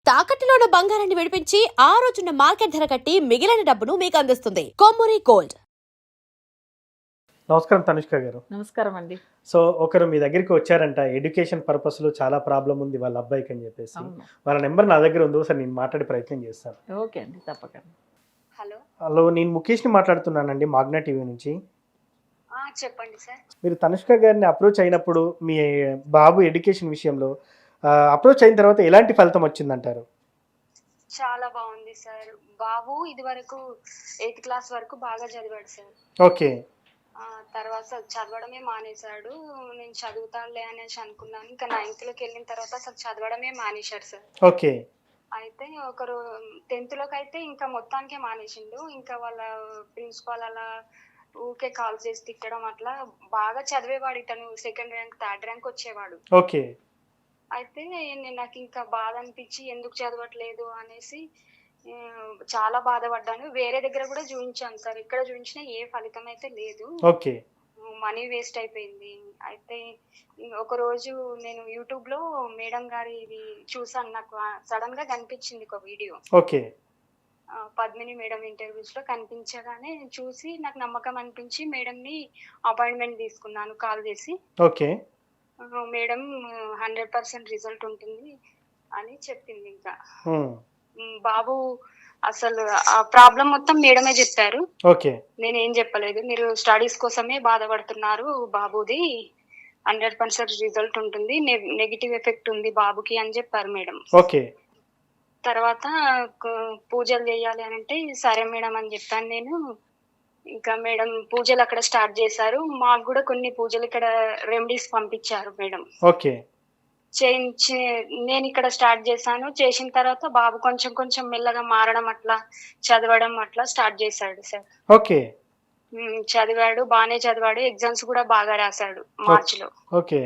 తాకట్టులో ఉన్న బంగారాన్ని విడిపించి ఆ రోజున్న మార్కెట్ ధర కట్టి మిగిలిన డబ్బును మీకు అందిస్తుంది కొమ్మూరి గోల్డ్. నమస్కారం తనుష్క గారు. నమస్కారం అండి. సో ఒకరు మీ దగ్గరికి వచ్చారంట, ఎడ్యుకేషన్ పర్పస్లో చాలా ప్రాబ్లం ఉంది వాళ్ళ అబ్బాయికి అని చెప్పేసి. వాళ్ళ నెంబర్ నా దగ్గర ఉంది, ఒకసారి నేను మాట్లాడే ప్రయత్నం చేస్తాను. ఓకే అండి, తప్పకుండా. హలో, నేను ముఖేష్ని మాట్లాడుతున్నానండి, మాగ్నా టీవీ నుంచి. చెప్పండి సార్. మీరు తనుష్క గారిని అప్రోచ్ అయినప్పుడు మీ బాబు ఎడ్యుకేషన్ విషయంలో అప్రోచ్ అయిన తర్వాత ఎలాంటి ఫలితం వచ్చిందంటారు? చాలా బాగుంది సార్. బాబు ఇది వరకు 8th క్లాస్ వరకు బాగా చదివాడు సార్. ఓకే. తర్వాత చదవడమే మానేశాడు. నేను చదువుతానులే అనేసి అనుకున్నాను. ఇంకా 9th లోకి వెళ్ళిన తర్వాత అసలు చదవడమే మానేశాడు సార్. ఓకే. అయితే ఒకరు 10th లోకి అయితే ఇంకా మొత్తానికే మానేసిండు. ఇంకా వాళ్ళ ప్రిన్సిపాల్ అలా ఊకే కాల్ చేసి తిట్టడం, అట్లా బాగా చదివేవాడు. ఇతను 2nd ర్యాంక్ 3rd ర్యాంక్ వచ్చేవాడు. ఓకే. అయితే నాకు ఇంకా బాధ అనిపించి ఎందుకు చదవట్లేదు అనేసి చాలా బాధపడ్డాను. వేరే దగ్గర కూడా చూపించాను సార్. ఎక్కడ చూపించినా ఏ ఫలితం అయితే లేదు. ఓకే. మనీ వేస్ట్ అయిపోయింది. అయితే ఒక రోజు నేను యూట్యూబ్ లో మేడం గారి ఇది చూసాను. నాకు సడన్ గా కనిపించింది ఒక video. Okay. Padmini madam interviews లో కనిపించగానే చూసి నాకు నమ్మకం అనిపించి మేడం ని అపాయింట్మెంట్ తీసుకున్నాను కాల్ చేసి. ఓకే. మేడం 100% రిజల్ట్ ఉంటుంది అని చెప్పింది. ఇంకా బాబు అసలు ఆ ప్రాబ్లం మొత్తం మేడమే చెప్పారు. ఓకే. నేనేం చెప్పలేదు. మీరు స్టడీస్ కోసమే బాధపడుతున్నారు, బాబుది 100% రిజల్ట్ ఉంటుంది, నెగిటివ్ ఎఫెక్ట్ ఉంది బాబుకి అని చెప్పారు మేడం. ఓకే. తర్వాత పూజలు చేయాలి అని అంటే సరే మేడం అని చెప్పాను నేను. ఇంకా మేడం పూజలు అక్కడ స్టార్ట్ చేశారు. మాకు కూడా కొన్ని పూజలు ఇక్కడ రెమెడీస్ పంపించారు మేడం. ఓకే. నేను ఇక్కడ స్టార్ట్ చేశాను. చేసిన తర్వాత బాబు కొంచెం కొంచెం మెల్లగా మారడం, అట్లా చదవడం అట్లా స్టార్ట్ చేశాడు సార్. ఓకే. చదివాడు, బాగానే చదివాడు. ఎగ్జామ్స్ కూడా బాగా రాశాడు. మార్చిలో ఓకే.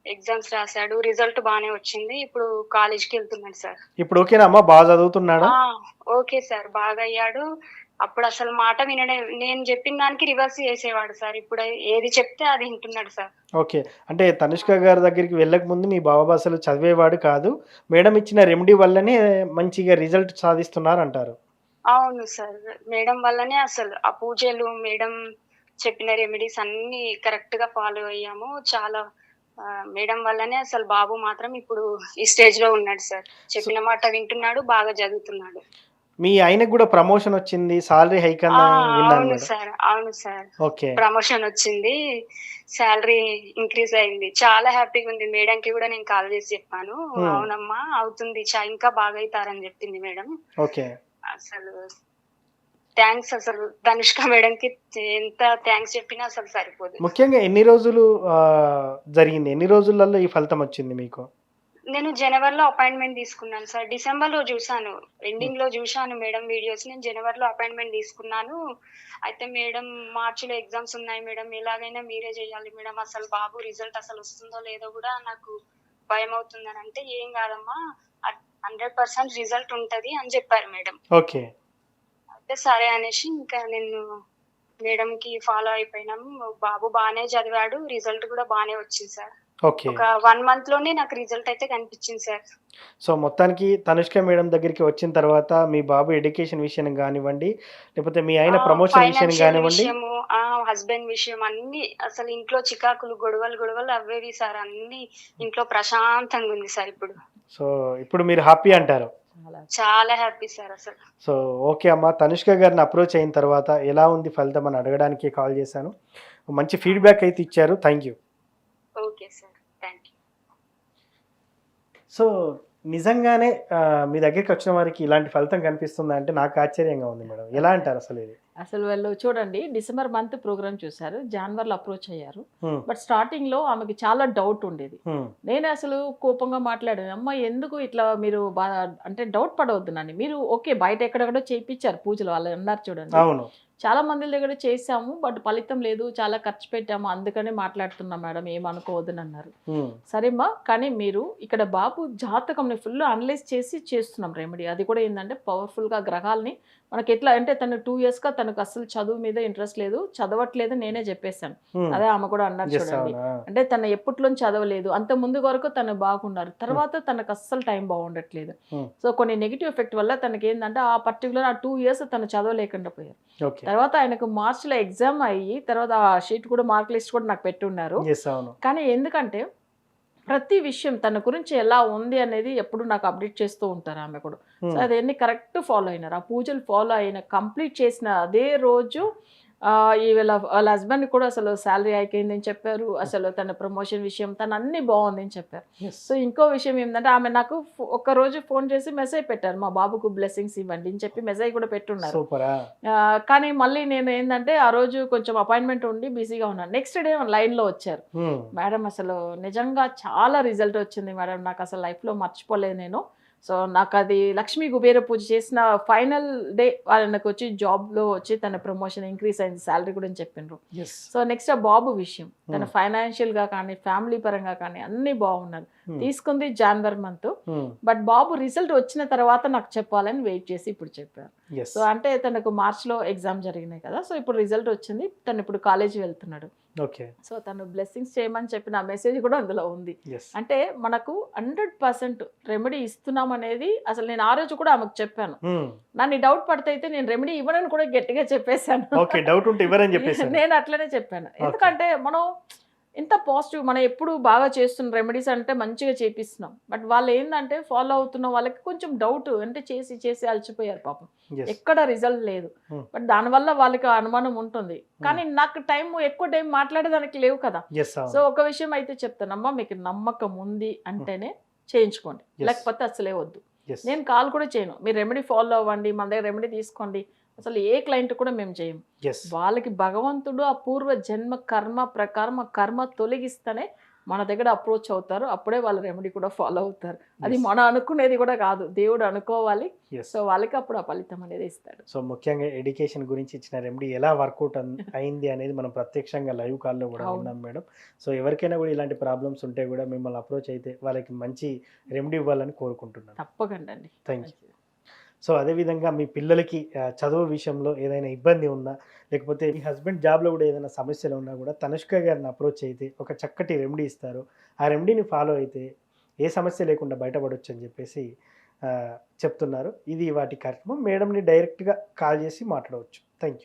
ఎగ్జామ్స్ రాశాడు. రిజల్ట్ బాగానే వచ్చింది. ఇప్పుడు కాలేజ్కి వెళ్తున్నాడు సార్. ఇప్పుడు ఓకేనా అమ్మా, బాగా చదువుతున్నాడా? ఓకే సార్, బాగా అయ్యాడు. అప్పుడు అసలు మాట వినడే. నేను చెప్పిన దానికి రివర్స్ చేసేవాడు సార్. ఇప్పుడు ఏది చెప్తే అది వింటున్నాడు సార్. ఓకే. అంటే తనుష్క గారి దగ్గరికి వెళ్ళక ముందు మీ బాబు అసలు చదివేవాడు కాదు, మేడం ఇచ్చిన రెమెడీ వల్లనే మంచిగా రిజల్ట్ సాధిస్తున్నారు అంటారు. అవును సార్, మేడం వల్లనే అసలు ఆ పూజలు, మేడం చెప్పిన రెమెడీస్ అన్ని కరెక్ట్ గా ఫాలో అయ్యాము. చాలా మేడం వల్లనే అసలు బాబు మాత్రం ఇప్పుడు ఈ స్టేజ్ లో ఉన్నాడు సార్. చెప్పిన మాట వింటున్నాడు, బాగా చదువుతున్నాడు. మీ ఆయనకు కూడా ప్రమోషన్ వచ్చింది, సాలరీ హైక్ అని విన్నాను. అవును సార్, అవును సార్. ఓకే. ప్రమోషన్ వచ్చింది, సాలరీ ఇంక్రీజ్ అయింది. చాలా హ్యాపీగా ఉంది. మేడం కి కూడా నేను కాల్ చేసి చెప్పాను. అవునమ్మా అవుతుంది, ఇంకా బాగా అవుతారని చెప్పింది మేడం. ఓకే. అసలు థ్యాంక్స్. అసలు ధనుష్క మేడం కి ఎంత థ్యాంక్స్ చెప్పినా అసలు సరిపోదు. ముఖ్యంగా ఎన్ని రోజులు జరిగింది, ఎన్ని రోజులలో ఈ ఫలితం వచ్చింది మీకు? నేను జనవరిలో అపాయింట్మెంట్ తీసుకున్నాను సార్. డిసెంబర్ లో చూసాను, ఎండింగ్ లో చూసాను మేడం వీడియోస్. నేను జనవరిలో అపాయింట్మెంట్ తీసుకున్నాను. అయితే మేడం మార్చిలో ఎగ్జామ్స్ ఉన్నాయి మేడం, ఎలాగైనా మీరే చేయాలి మేడం, అసలు బాబు రిజల్ట్ అసలు వస్తుందో లేదో కూడా నాకు భయం అవుతుందని అంటే, ఏం కాదమ్మా 100% రిజల్ట్ ఉంటది అని చెప్పారు మేడం. ఓకే. అయితే సరే అనేసి ఇంకా నేను మేడం కి ఫాలో అయిపోయినాము. బాబు బాగానే చదివాడు, రిజల్ట్ కూడా బాగానే వచ్చింది సార్. ఓకే. ఒక 1 month లోనే నాకు రిజల్ట్ అయితే కనిపించింది సార్. సో మొత్తానికి తనుష్క మేడం దగ్గరికి వచ్చిన తర్వాత మీ బాబు ఎడ్యుకేషన్ విషయం కానివ్వండి, లేకపోతే మీ ఆయన ప్రమోషన్ విషయం కానివ్వండి, హస్బెండ్ విషయం అన్ని, అసలు ఇంట్లో చికాకులు, గొడవలు అవేవి సార్. అన్ని ఇంట్లో ప్రశాంతంగా ఉంది సార్ ఇప్పుడు. సో ఇప్పుడు మీరు హ్యాపీ అంటారు? చాలా హ్యాపీ సార్ అసలు. సో ఓకే అమ్మా, తనుష్క గారిని అప్రోచ్ అయిన తర్వాత ఎలా ఉంది ఫలితం అని అడగడానికి కాల్ చేశాను. మంచి ఫీడ్బ్యాక్ అయితే ఇచ్చారు. Thank you. Okay sir, thank you. So నిజంగానే మీ దగ్గరికి వచ్చిన వారికి ఇలాంటి ఫలితం కనిపిస్తుందా అంటే నాకు ఆశ్చర్యంగా ఉంది మేడం. ఎలా అంటారు అసలు ఇది? అసలు వాళ్ళు చూడండి, డిసెంబర్ మంత్ ప్రోగ్రామ్ చూశారు, జనవరిలో అప్రోచ్ అయ్యారు. బట్ స్టార్టింగ్ లో ఆమెకి చాలా డౌట్ ఉండేది. నేను అసలు కోపంగా మాట్లాడాను, అమ్మ ఎందుకు ఇట్లా మీరు అంటే డౌట్ పడవద్దు నన్ను, మీరు ఓకే బయట ఎక్కడెక్కడో చేయించారు పూజలు, వాళ్ళు అన్నారు చూడండి. అవును, చాలా మంది దగ్గర చేసాము బట్ ఫలితం లేదు, చాలా ఖర్చు పెట్టాము, అందుకనే మాట్లాడుతున్నాం మేడం, ఏమనుకోవద్దని అన్నారు. సరేమ్మా, కానీ మీరు ఇక్కడ బాబు జాతకంని ఫుల్ అనలైజ్ చేసి చేస్తున్నాం రెమెడీ. అది కూడా ఏంటంటే పవర్ఫుల్గా గ్రహాలని మనకి ఎట్లా అంటే తను 2 yearsగా తనకు అసలు చదువు మీద ఇంట్రెస్ట్ లేదు, చదవట్లేదు, నేనే చెప్పేశాను. అదే ఆమె కూడా అన్నారు చూడండి, అంటే తను ఎప్పట్లో చదవలేదు, అంత ముందు వరకు తను బాగున్నారు, తర్వాత తనకు అస్సలు టైం బాగుండట్లేదు. సో కొన్ని నెగిటివ్ ఎఫెక్ట్ వల్ల తనకి ఏంటంటే ఆ పర్టికులర్ 2 years తను చదవలేకుండా పోయారు. తర్వాత ఆయనకు మార్చిలో ఎగ్జామ్ అయ్యి తర్వాత ఆ షీట్ కూడా మార్క్ లిస్ట్ కూడా నాకు పెట్టున్నారు. కానీ ఎందుకంటే ప్రతి విషయం తన గురించి ఎలా ఉంది అనేది ఎప్పుడు నాకు అప్డేట్ చేస్తూ ఉంటారు ఆమె కూడా. సో అదన్నీ కరెక్ట్ ఫాలో అయినారు, ఆ పూజలు ఫాలో అయిన కంప్లీట్ చేసిన అదే రోజు వాళ్ళ హస్బెండ్ కూడా అసలు శాలరీ హైక్ అయిందని చెప్పారు, అసలు తన ప్రమోషన్ విషయం తను అన్ని బాగుందని చెప్పారు. సో ఇంకో విషయం ఏంటంటే ఆమె నాకు ఒక రోజు ఫోన్ చేసి మెసేజ్ పెట్టారు, మా బాబుకు బ్లెస్సింగ్స్ ఇవ్వండి అని చెప్పి మెసేజ్ కూడా పెట్టున్నారు. కానీ మళ్ళీ నేను ఏంటంటే ఆ రోజు కొంచెం అపాయింట్మెంట్ ఉండి బిజీగా ఉన్నాను. నెక్స్ట్ డే లైన్లో వచ్చారు, మేడం అసలు నిజంగా చాలా రిజల్ట్ వచ్చింది మేడం, నాకు అసలు లైఫ్లో మర్చిపోలేదు నేను. సో నాకు అది లక్ష్మీ కుబేర పూజ చేసిన ఫైనల్ డే వాళ్ళకి వచ్చి జాబ్లో వచ్చి తన ప్రమోషన్ ఇంక్రీజ్ అయింది, శాలరీ కూడా చెప్పిండ్రు. సో నెక్స్ట్ ఆ బాబు విషయం, తన ఫైనాన్షియల్గా కానీ ఫ్యామిలీ పరంగా కానీ అన్ని బాగున్నారు. తీసుకుంది జనవరి మంత్, బట్ బాబు రిజల్ట్ వచ్చిన తర్వాత నాకు చెప్పాలని వెయిట్ చేసి ఇప్పుడు చెప్పారు. సో అంటే తనకు మార్చ్లో ఎగ్జామ్ జరిగినాయి కదా, సో ఇప్పుడు రిజల్ట్ వచ్చింది, తను ఇప్పుడు కాలేజీ వెళ్తున్నాడు. సో తను బ్లెస్సింగ్స్ చేయమని చెప్పిన మెసేజ్ కూడా అందులో ఉంది. అంటే మనకు 100% రెమెడీ ఇస్తున్నాం అనేది అసలు నేను ఆ రోజు కూడా ఆమెకు చెప్పాను. నన్ను డౌట్ పడితే అయితే నేను రెమెడీ ఇవ్వనని కూడా గట్టిగా చెప్పేశాను. నేను అట్లనే చెప్పాను, ఎందుకంటే మనం ఇంత పాజిటివ్, మనం ఎప్పుడు బాగా చేస్తున్న రెమెడీస్ అంటే మంచిగా చేపిస్తున్నాం, బట్ వాళ్ళు ఏంటంటే ఫాలో అవుతున్న వాళ్ళకి కొంచెం డౌట్, అంటే చేసి చేసి అలసిపోయారు పాపం, ఎక్కడ రిజల్ట్ లేదు. బట్ దానివల్ల వాళ్ళకి అనుమానం ఉంటుంది, కానీ నాకు ఎక్కువ టైం మాట్లాడేదానికి లేవు కదా. సో ఒక విషయం అయితే చెప్తానమ్మా, మీకు నమ్మకం ఉంది అంటేనే చేయించుకోండి, లేకపోతే అసలే వద్దు. నేను కాల్ కూడా చేయను, మీరు రెమెడీ ఫాలో అవ్వండి, మన దగ్గర రెమెడీ తీసుకోండి, అసలు ఏ క్లయింట్ కూడా మేము చేయము. వాళ్ళకి భగవంతుడు ఆ పూర్వ జన్మ కర్మ ప్రకారం ఆ కర్మ తొలగిస్తేనే మన దగ్గర అప్రోచ్ అవుతారు, అప్పుడే వాళ్ళు రెమెడీ కూడా ఫాలో అవుతారు. అది మనం అనుకునేది కూడా కాదు, దేవుడు అనుకోవాలి. సో వాళ్ళకి అప్పుడు ఆ ఫలితం అనేది ఇస్తాడు. సో ముఖ్యంగా ఎడ్యుకేషన్ గురించి ఇచ్చిన రెమెడీ ఎలా వర్కౌట్ అయింది అనేది మనం ప్రత్యక్షంగా లైవ్ కాల్లో కూడా ఉన్నాం మేడం. సో ఎవరికైనా కూడా ఇలాంటి ప్రాబ్లమ్స్ ఉంటే కూడా మిమ్మల్ని అప్రోచ్ అయితే వాళ్ళకి మంచి రెమెడీ ఇవ్వాలని కోరుకుంటున్నాను. తప్పకుండా అండి. Thank you. సో అదేవిధంగా మీ పిల్లలకి చదువు విషయంలో ఏదైనా ఇబ్బంది ఉన్నా, లేకపోతే మీ హస్బెండ్ జాబ్లో కూడా ఏదైనా సమస్యలు ఉన్నా కూడా తనుష్క గారిని అప్రోచ్ అయితే ఒక చక్కటి రెమెడీ ఇస్తారు, ఆ రెమెడీని ఫాలో అయితే ఏ సమస్య లేకుండా బయటపడవచ్చు అని చెప్పేసి చెప్తున్నారు. ఇది వాటి కార్యక్రమం. మేడంని డైరెక్ట్గా కాల్ చేసి మాట్లాడవచ్చు. Thank you.